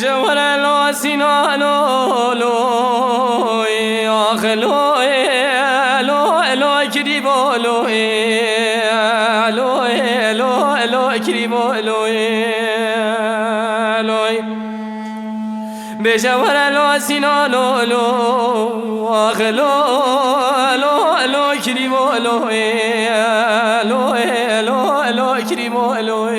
بجوهر لو سینا لو لو آخلو لو لو کریبو لو لو لو لو کریبو لو بجوهر لو سینا لو لو آخلو لو لو کریبو لو لو لو لو کریبو لو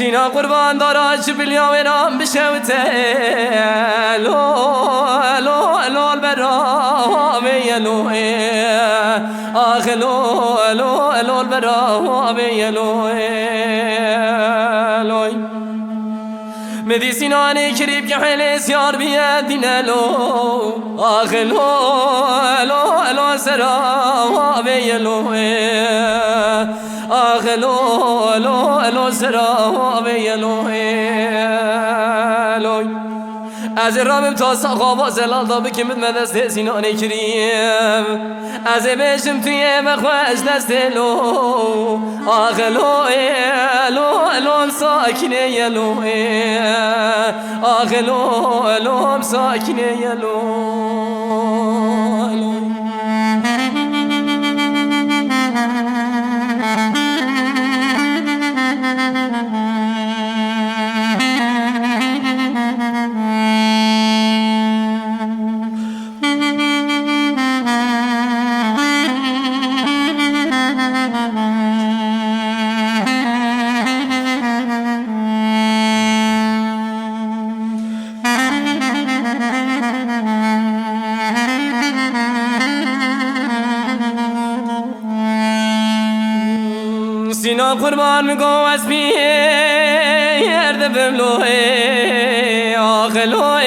سینا قربان دارد بلیا و رام بشوته لو لو لو البرام یلو آخ لو لو لو البرام یلو مدی سینانی کریب که حل سیار بیادین لو آخ لو لو لو سرام یلو آخ لو لو لو سرام یلو از رابم تا ساقا زلال دا بکمت مدست سینانی کریم از بشم توی مخوش دست لو آخ لو لو لو ساکنه یلو آخ لو لو ساکنه یلو سینا قربان میگو از پیر دفم لوه آخ لوه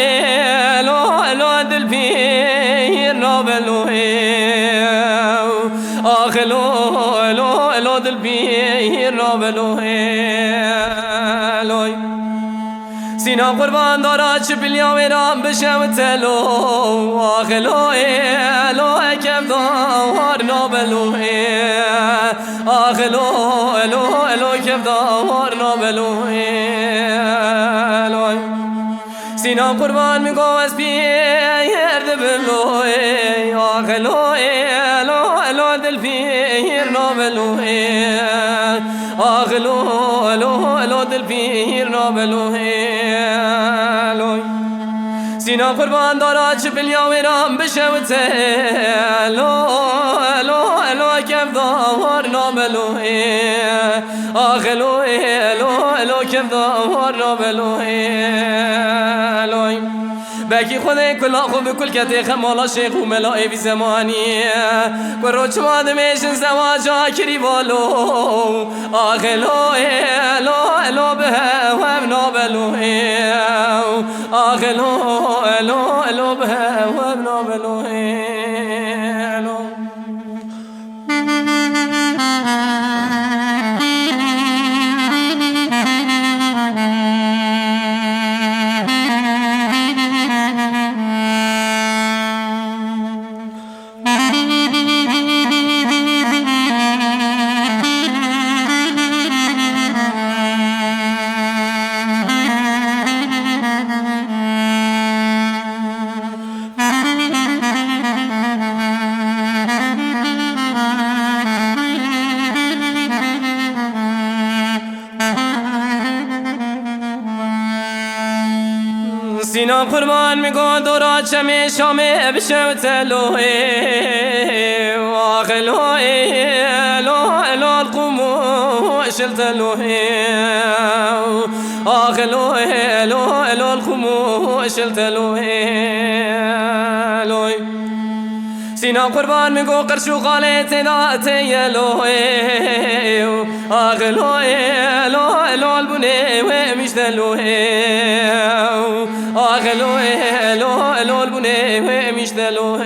لو لو دل پیر نابل لوه آخ لو لو لو دل پیر نابل لوه سینا قربان دارد بلیا و رام بشوت لو آخ لوه لو کم دار نابل لوه آخ لو لو لو کف دار نابلو سینا قربان میگو از پیر دبلو آخ لو لو لو دل پیر نابلو آخ لو لو لو دل پیر نابلو سینا قربان دارد بلیا و رام بشوت لو لو لو کف دار نابلو آخ لو لو لو کف دار نابلو بکی خود کلا خوب کل کتی خمالا شیخ و ملائه بی زمانی کرو چماد میشن زواجا کری بالو آخ لو لو لو به هم نابلو آخ لو لو لو به هم نابلو سینا قربان میگو دورا چمی شامه بشوت لوه آخ لوه لو لو القمو شلت لوه آخ لوه لو لو القمو شلت لوه سینا قربان میگو قرشو قالت داتي لوه آخ لوه لو لو البني ومش لوه آخ لو لو لو البني ومش لو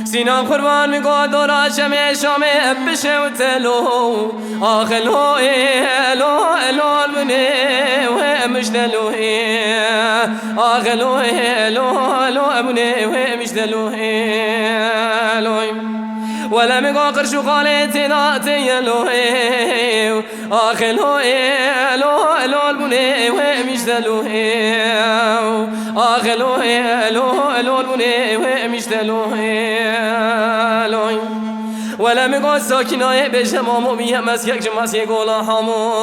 سینا قربان میگو دورا شمع شامع بشوت لو آخ لو لو لو البني ومش لو آخ لو لو لو البني ومش لو ولا مقا قرش وقالتي ناتي لوهي آخي لوهي لوهي لوهي البني ومش دلوهي آخي لوهي لوهي لوهي البني ومش دلوهي لوهي ولا مقا ساكناي بجمامو ميه مسيك جماسي قولا حمو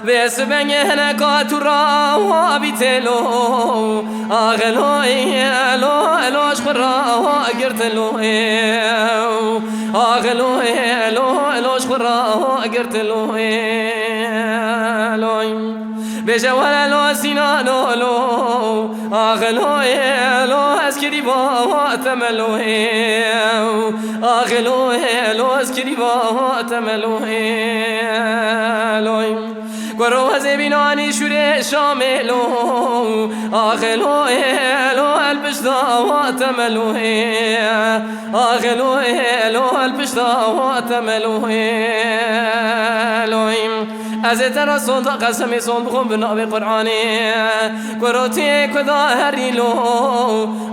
بس بنگه هنکاتورا وابيتلو آغلو لو لوش خرا قرتلو آغلو لوش خرا قرتلو بجوال لو سينانو لو آغلو لو اسكري با تملو آغلو لو اسكري با تملو قرو هزبینانی شوره شاملو آخلو لو البشتا واتملو آخلو لو البشتا واتملو از ترى صوت قسم صوت بخون بنابي قرآني قروتي كذا هريلو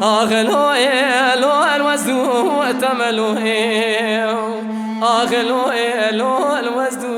آخلو لو الوزدو واتملو آخلو لو الوزدو